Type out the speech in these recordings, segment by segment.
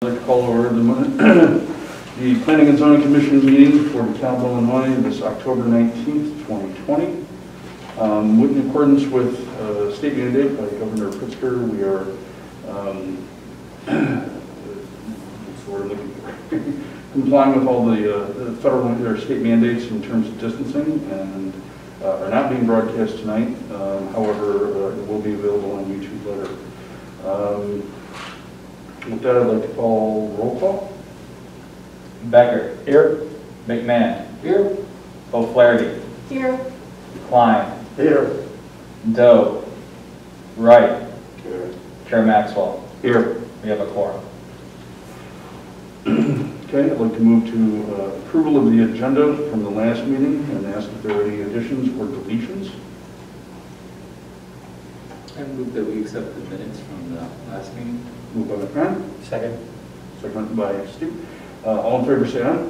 I'd like to call over the Planning and Zoning Commission meeting for DeKalb, Illinois, this October 19th, 2020. In accordance with state mandate by Governor Pritzker, we are complying with all the federal or state mandates in terms of distancing and are not being broadcast tonight. However, it will be available on YouTube later. With that, I'd like to call roll call. Becker. Here. McMahon. Here. O'Flaherty. Here. Klein. Here. Doe. Wright. Here. Chair Maxwell. Here. We have a quorum. Okay, I'd like to move to approval of the agenda from the last meeting and ask if there are any additions or deletions. I move that we accept the minutes from the last meeting. Moved by McMahon, Second. seconded by Steve. All in favor, say aye.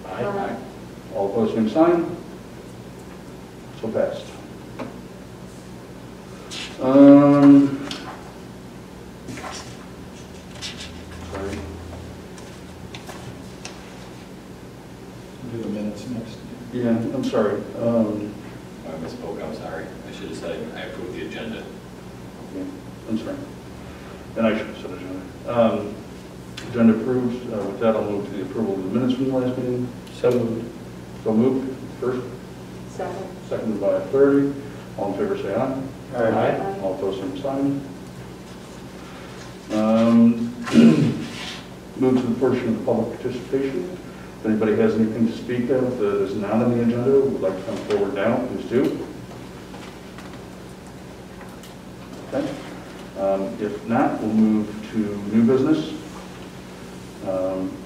Aye. All opposed, same sign. So passed. Sorry. Do the minutes next. Yeah, I'm sorry. I misspoke, I'm sorry. I should have said I approved the agenda. Okay, I'm sorry. Then I should have said agenda. Agenda approved. With that, I'll move to the approval of the minutes from the last meeting. So moved. So moved. First. Second. Seconded by O'Flaherty. All in favor, say aye. Aye. All opposed, same sign. Move to the portion of public participation. If anybody has anything to speak of that is not on the agenda, would like to come forward now, please do. Okay. If not, we'll move to new business.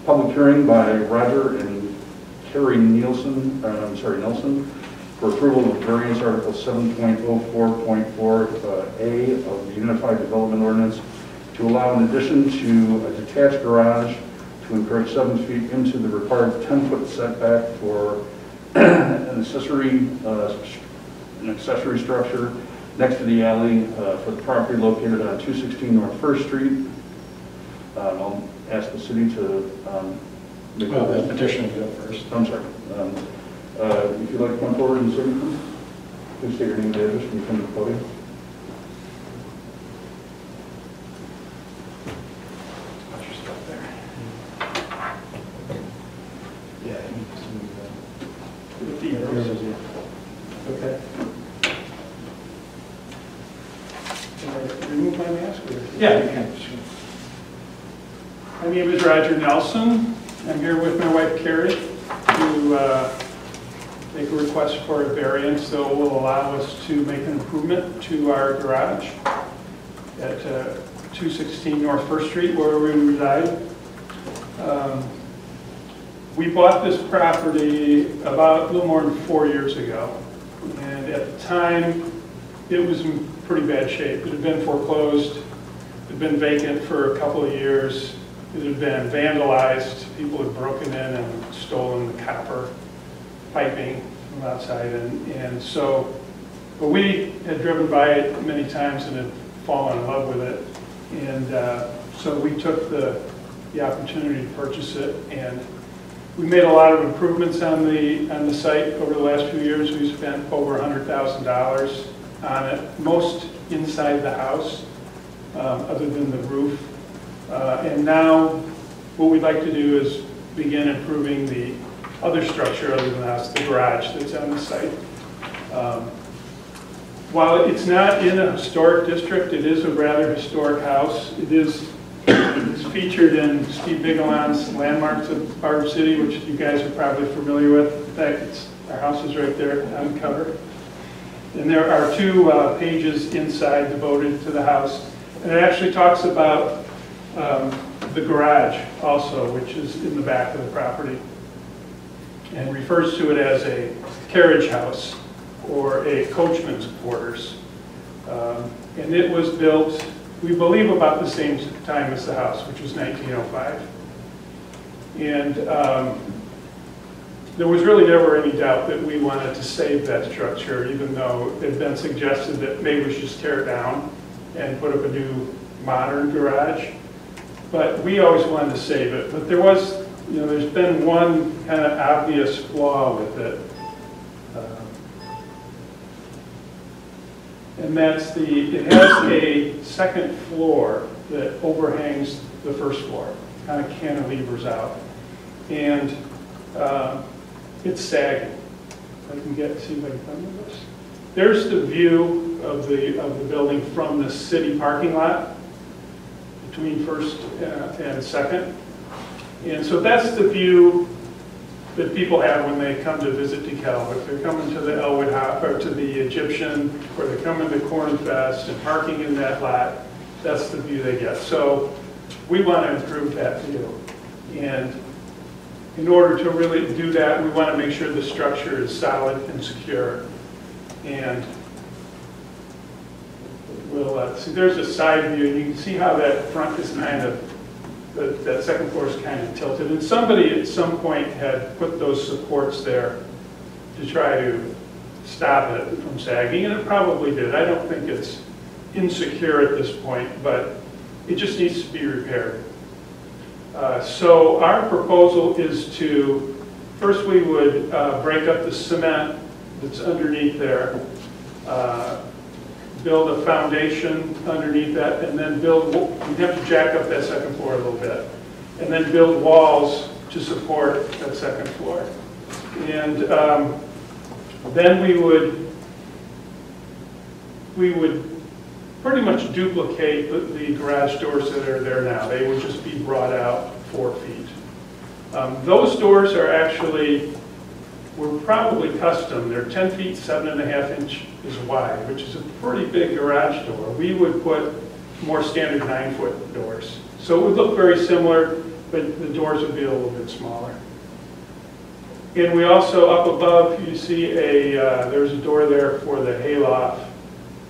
Public hearing by Roger and Carrie Nelson for approval of variance article 7.04.4A of the Unified Development Ordinance to allow an addition to a detached garage to encroach 7 feet into the required 10-foot setback for an accessory structure next to the alley for the property located on 216 North 1st Street. I'll ask the city to make The petition will go first. I'm sorry. If you'd like to come forward and say, please state your name and address when you come to the podium. Watch your stuff there. Yeah, you need to move that. Okay. Can I remove my mask? Yeah, you can. My name is Roger Nelson. I'm here with my wife Carrie to make a request for a variance that will allow us to make an improvement to our garage at 216 North 1st Street where we reside. We bought this property about a little more than 4 years ago, and at the time it was in pretty bad shape. It had been foreclosed, it had been vacant for a couple of years. It had been vandalized. People had broken in and stolen the copper piping from outside. But we had driven by it many times and had fallen in love with it. And so we took the opportunity to purchase it. And we made a lot of improvements on the site over the last few years. We spent over $100,000 on it, most inside the house, other than the roof. And now what we'd like to do is begin improving the other structure other than the house, the garage that's on the site. While it's not in a historic district, it is a rather historic house. It's featured in Steve Bigelown's Landmarks of Barber City, which you guys are probably familiar with. In fact, our house is right there on the cover. And there are 2 pages inside devoted to the house. And it actually talks about the garage also, which is in the back of the property, and refers to it as a carriage house or a coachman's quarters. And it was built, we believe, about the same time as the house, which was 1905. And there was really never any doubt that we wanted to save that structure, even though it had been suggested that maybe we should just tear it down and put up a new modern garage. but we always wanted to save it. But there was, there's been one kind of obvious flaw with it. And that's it has a second floor that overhangs the first floor, kind of cantilevers out. And it's sagging. I can see if I can come with this. There's the view of the building from the city parking lot between First and Second. And so that's the view that people have when they come to visit DeKalb. If they're coming to the Elwood House, or to the Egyptian, or they're coming to Corn Fest and parking in that lot, that's the view they get. So we want to improve that view. And in order to really do that, we want to make sure the structure is solid and secure. And we'll see, there's a side view, and you can see how that front is kind of, that second floor is kind of tilted. And somebody at some point had put those supports there to try to stop it from sagging, and it probably did. I don't think it's insecure at this point, but it just needs to be repaired. So our proposal is to, first we would break up the cement that's underneath there, build a foundation underneath that, and then we'd have to jack up that second floor a little bit, and then build walls to support that second floor. And then we would pretty much duplicate the garage doors that are there now. They would just be brought out 4 feet. Those doors are actually, were probably custom. They're 10 feet, 7.5 inches wide, which is a pretty big garage door. We would put more standard 9-foot doors. So it would look very similar, but the doors would be a little bit smaller. And we also, up above, you see there's a door there for the hayloft.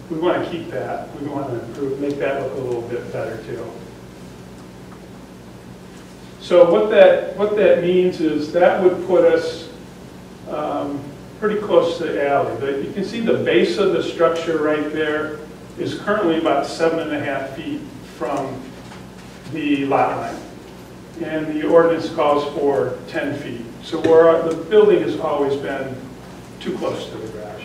We want to keep that. We want to improve, make that look a little bit better too. So what that means is that would put us pretty close to the alley. But you can see the base of the structure right there is currently about 7.5 feet from the lot line. And the ordinance calls for 10 feet. So the building has always been too close to the garage.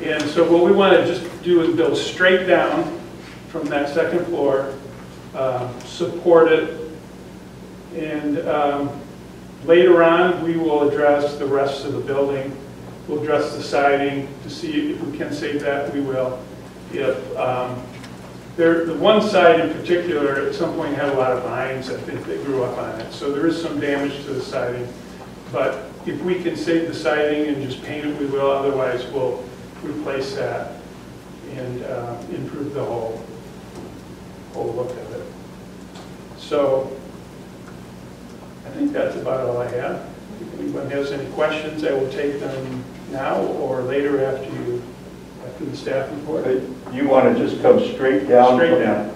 And so what we want to just do is build straight down from that second floor, support it, and later on we will address the rest of the building. We'll address the siding to see if we can save that, we will. If the one side in particular at some point had a lot of vines, I think they grew up on it. So there is some damage to the siding. But if we can save the siding and just paint it, we will. Otherwise, we'll replace that and improve the whole look of it. So I think that's about all I have. If anyone has any questions, I will take them now or later after the staff report. You want to just come straight down? Straight down.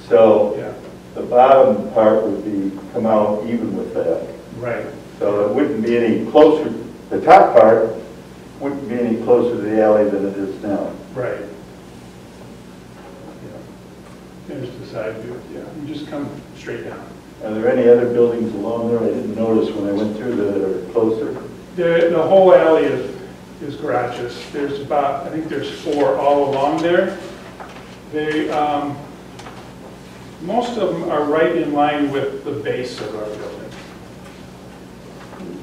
So Yeah. the bottom part would come out even with that. Right. So it wouldn't be any closer, the top part wouldn't be any closer to the alley than it is now. Right. Yeah. There's the side view. Yeah. You just come straight down. Are there any other buildings along there I didn't notice when I went through that are closer? The whole alley is garages. There's about, I think there's 4 all along there. They, most of them are right in line with the base of our building.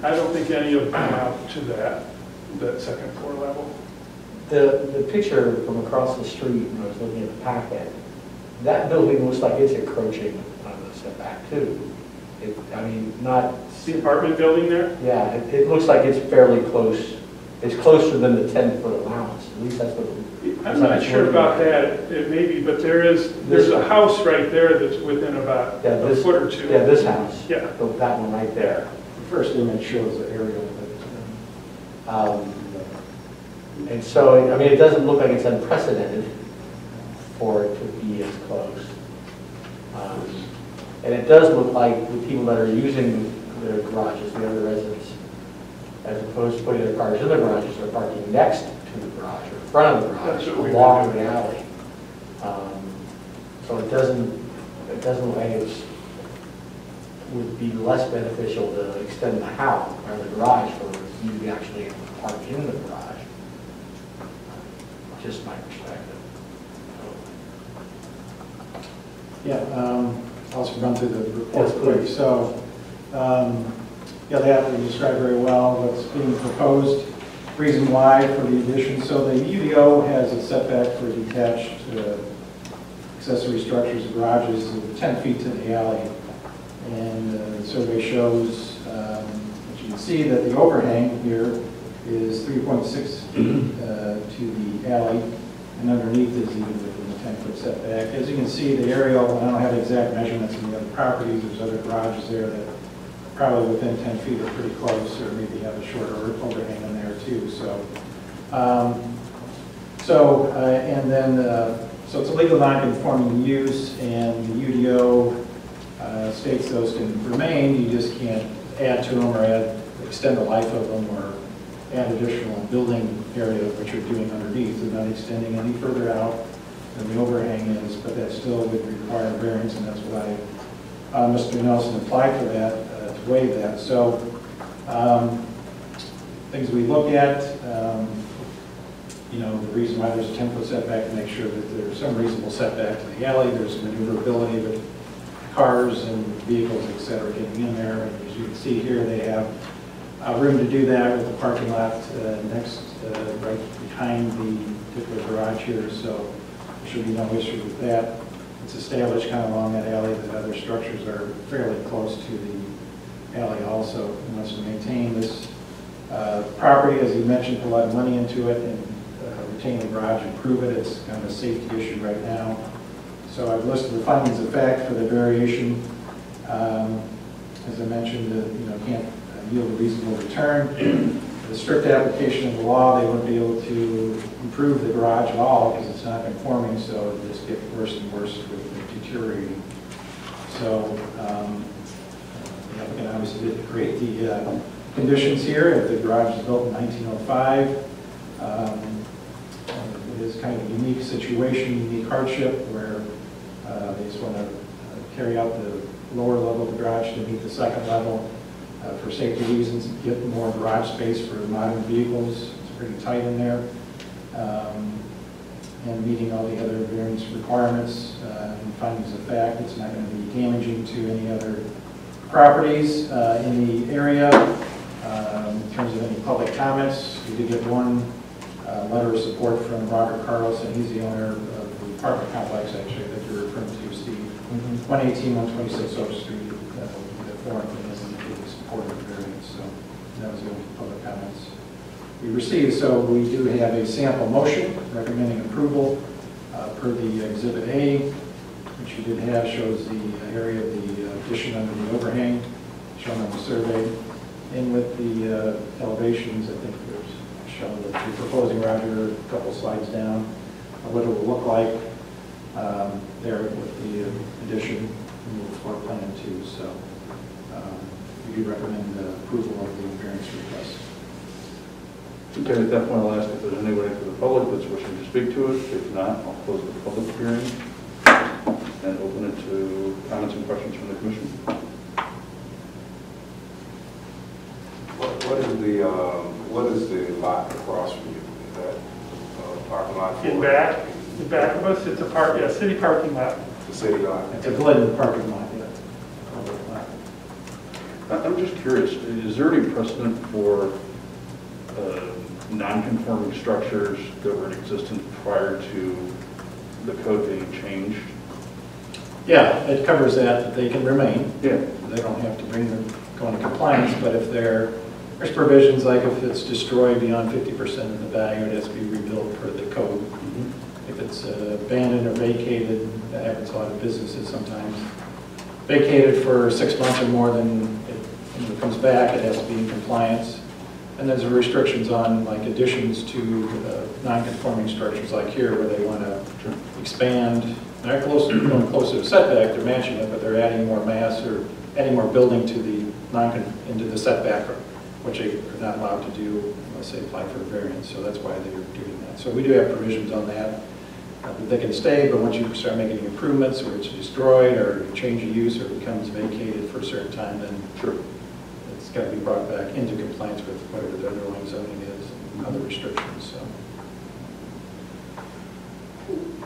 I don't think any of them come out to that second floor level. The picture from across the street, when I was looking at the packet, that building looks like it's encroaching on the setback too. I mean, not... The apartment building there? Yeah, it looks like it's fairly close. It's closer than the 10-foot allowance. At least that's what... I'm not sure about that. It may be, but there's a house right there that's within about a foot or 2. Yeah, this house. Yeah. That one right there. The first image shows the aerial of it. And so, I mean, it doesn't look like it's unprecedented for it to be as close. And it does look like the people that are using their garages, the other residents, as opposed to putting their cars in the garages, they're parking next to the garage or in front of the garage along the alley. So it doesn't look like it's would be less beneficial to extend the house or the garage for you to actually have to park in the garage. Just my perspective. Yeah, I'll just run through the report Yes, quick. please. So, yeah, the applicant described very well what's being proposed, reason why for the addition. So the UDO has a setback for detached accessory structures and garages of 10 feet to the alley. And the survey shows, as you can see, that the overhang here is 3.6 feet to the alley, and underneath is even within the 10-foot setback. As you can see, the aerial, I don't have exact measurements in the other properties, there's other garages there that probably within 10 feet are pretty close, or maybe have a shorter overhang in there too. So it's a legal non-conforming use, and the UDO states those can remain. You just can't add to them or extend the life of them or add additional building area, which you're doing underneath. They're not extending any further out than the overhang is, but that still would require variance, and that's why Mr. Nelson applied for that, to waive that. So things we look at, the reason why there's a 10-foot setback, to make sure that there's some reasonable setback to the alley, there's maneuverability with cars and vehicles, et cetera, getting in there. And as you can see here, they have room to do that with the parking lot next, right behind the particular garage here, so there should be no issue with that. It's established kind of along that alley that other structures are fairly close to the alley also. And wants to maintain this property, as you mentioned, put a lot of money into it, and retain the garage, improve it. It's kind of a safety issue right now. So I've listed the findings of fact for the variation. As I mentioned, can't yield a reasonable return. The strict application of the law, they wouldn't be able to improve the garage at all because it's not conforming, so it'll just get worse and worse with it deteriorating. So the applicant obviously did create the conditions here. The garage was built in 1905. It is kind of a unique situation, unique hardship, where they just want to carry out the lower level of the garage to meet the second level for safety reasons, get more garage space for modern vehicles. It's pretty tight in there. And meeting all the other variance requirements and findings of fact. It's not going to be damaging to any other properties in the area. In terms of any public comments, we did get one letter of support from Robert Carlson. He's the owner of the apartment complex, actually, that you're referring to, Steve. 118, 126 Oak Street. The forum for this indicated support of the variance. So that was the only public comments we received. So we do have a sample motion recommending approval per the Exhibit A, which you did have, shows the area of the addition under the overhang shown on the survey. And with the elevations, I think there's shown that you're proposing, Roger, a couple slides down, what it will look like there with the addition and the floor plan too. So we do recommend approval of the variance request. Okay, at that point, I'll ask if there's anybody from the public that's wishing to speak to it. If not, I'll close the public hearing and open it to comments and questions from the commission. What is the lot across from you? Is that parking lot? In back of us, it's a city parking lot. The city lot? It's a Glidden parking lot, yeah. Public lot. I'm just curious, is there any precedent for non-conforming structures that were in existence prior to the code being changed? Yeah, it covers that they can remain. Yeah. They don't have to go into compliance, but if there's provisions like if it's destroyed beyond 50% of the value, it has to be rebuilt per the code. If it's abandoned or vacated, that happens a lot of businesses sometimes. Vacated for 6 months or more, then when it comes back, it has to be in compliance. And there's restrictions on like additions to non-conforming structures like here where they want to expand. They're going closer to setback, they're matching it, but they're adding more mass or adding more building to into the setback, which they are not allowed to do unless they apply for a variance. So that's why they're doing that. So we do have provisions on that. that they can stay, but once you start making improvements, or it's destroyed, or you change the use, or it becomes vacated for a certain time, then Sure. it's got to be brought back into compliance with whatever the underlying zoning is and other restrictions, so.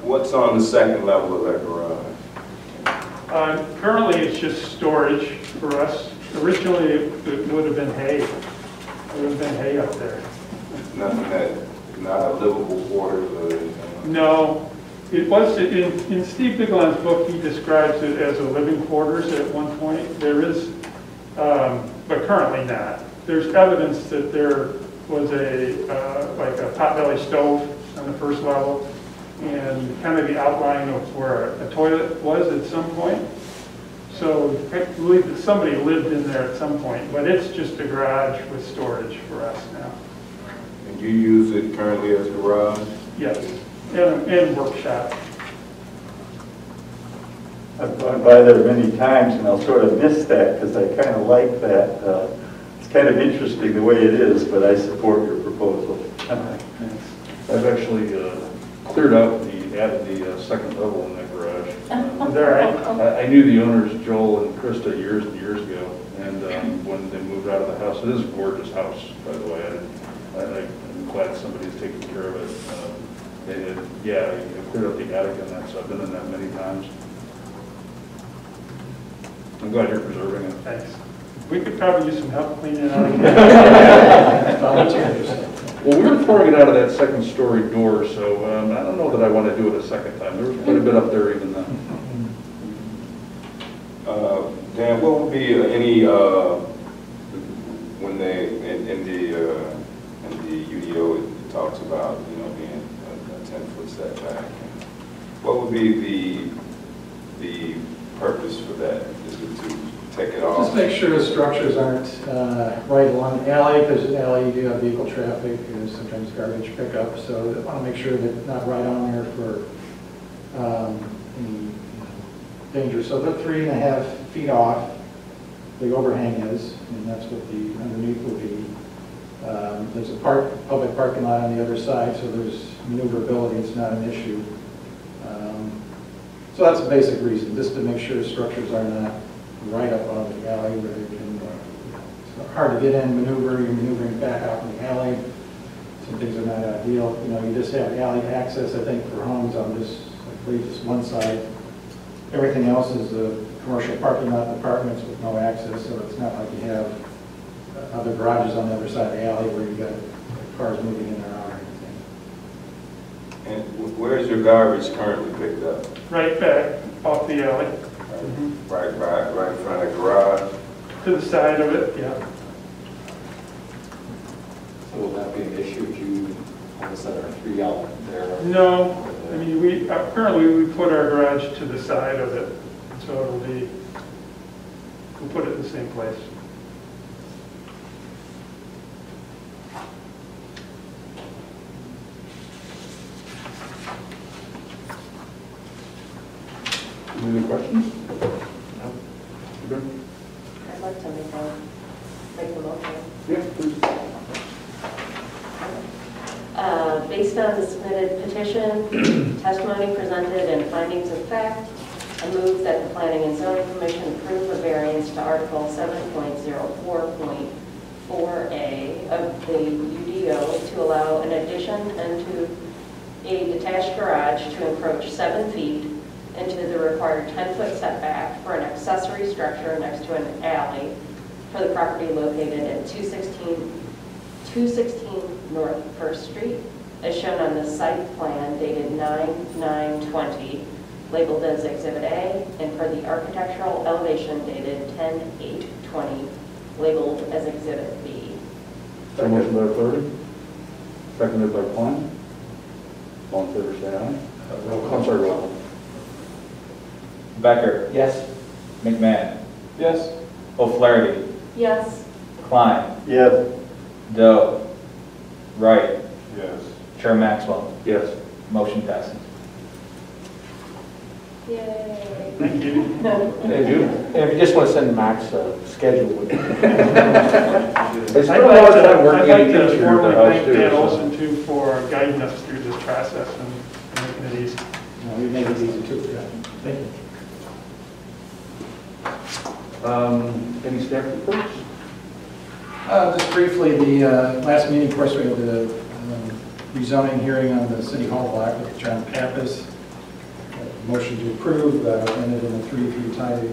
What's on the second level of that garage? Currently, it's just storage for us. Originally, it would have been hay. It would have been hay up there. Nothing that, not a livable quarters or anything? No, it was, in Steve Bigelown's book, he describes it as a living quarters at one point. There is, but currently not. There's evidence that there was like a potbelly stove on the first level, and kind of the outline of where a toilet was at some point. So I believe that somebody lived in there at some point, but it's just a garage with storage for us now. And you use it currently as a garage? Yes, and workshop. I've gone by there many times, and I'll sort of miss that, because I kind of like that. It's kind of interesting the way it is, but I support your proposal. I've actually cleared out added the second level in that garage. Is that right? I knew the owners, Joel and Krista, years and years ago, and when they moved out of the house, it is a gorgeous house, by the way. I'm glad somebody's taking care of it. Yeah, I cleared out the attic in that, so I've been in that many times. I'm glad you're preserving it. Thanks. We could probably use some help cleaning it out. Well, we were throwing it out of that second story door, so I don't know that I want to do it a second time. There was quite a bit up there even then. Dan, what would be any, when they, in the UDO, it talks about, you know, being a 10-foot setback. What would be the purpose for that? Is it to take it off? Just make sure the structures aren't right along the alley, because in the alley you do have vehicle traffic and sometimes garbage pickup, so I want to make sure that it's not right on there for any danger. So they're 3.5 feet off, the overhang is, and that's what the underneath will be. There's a public parking lot on the other side, so there's maneuverability, it's not an issue. So that's a basic reason, just to make sure structures are not right up on the alley where they can, it's hard to get in, maneuver, you're maneuvering back out in the alley. Some things are not ideal. You know, you just have alley access, I think, for homes on this, I believe, just one side. Everything else is a commercial parking lot, apartments with no access, so it's not like you have other garages on the other side of the alley where you got cars moving in and out or anything. And where is your garbage currently picked up? Right back off the alley. Right in front of the garage? To the side of it, yeah. So will that be an issue if you all of a sudden are 3 out there? No, I mean, we currently we put our garage to the side of it, so it'll be, we'll put it in the same place. Any questions? I'd like to make a motion. Yeah, please. Based on the submitted petition, testimony presented, and findings of fact, I move that the Planning and Zoning Commission approve a variance to Article 7.04.4A of the UDO to allow an addition into a detached garage to encroach 7 feet into the required 10-foot setback for an accessory structure next to an alley for the property located at 216 North First Street, as shown on the site plan dated 9/9/20, labeled as Exhibit A, and for the architectural elevation dated 10/8/20, labeled as Exhibit B. So motion by Flaherty, seconded by Klein. All in favor, say aye. I'm sorry, roll call. Becker. Yes? McMahon. Yes. O'Flaherty. Yes. Klein. Yes. Doe. Wright. Yes. Chair Maxwell. Yes. Motion passes. Yay. Thank you. Thank you. And if you just want to send Max a schedule with I spent a lot of time working I'd in like the to interior of the formally house thank Dan too. Olson too for guiding us through this process and making it easy. We made it easy too. Yeah. Thank you. Any staff reports? Just briefly, the last meeting, of course, we had the rezoning hearing on the City Hall block with John Pappas. Motion to approve, ended in a 3-3 tie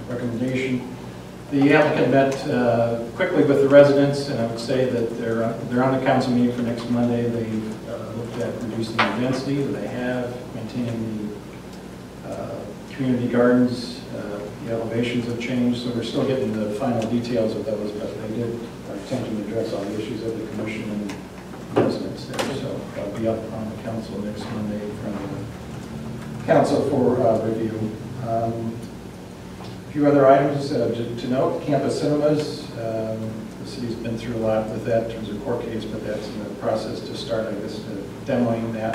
recommendation. The applicant met quickly with the residents, and I would say that they're on the council meeting for next Monday. They've looked at reducing the density that they have, maintaining the community gardens. The elevations have changed, so we're still getting the final details of those, but they did attempt to address all the issues of the commission and residents there. So I'll be up on the council next Monday from the council for review. A few other items to note. Campus cinemas, the city's been through a lot with that in terms of court case, but that's in the process to start, I guess, demoing that.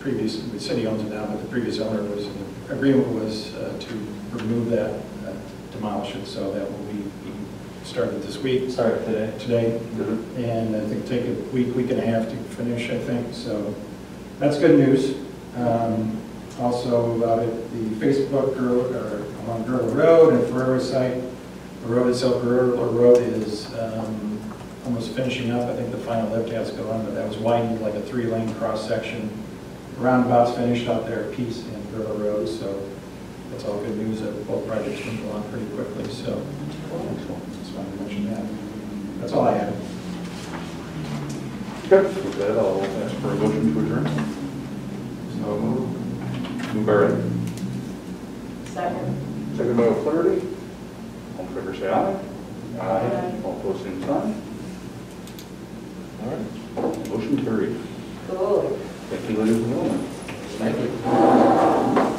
The city owns it now, but the previous owner was, the agreement was to remove that, demolish it, so that will be started this week. Sorry, today. And I think take a week and a half to finish, I think, so that's good news. Also about it, the Facebook along Girdle Road and Ferrera site, the road itself, Girdle Road is almost finishing up. I think the final lift has to go on, but that was widened like a 3-lane cross section. Roundabout's finished out there, Peace and Girdle Road, so that's all good news that both projects move along pretty quickly, so just wanted to mention that. That's all I have. Good. With that, I'll ask for a motion to adjourn. So moved. Moved by Ray. Second. Second by O'Flaherty. All in favor, say aye. Aye. All opposed, same sign. All right. Motion carried. Cool. Thank you, ladies and gentlemen. Thank you.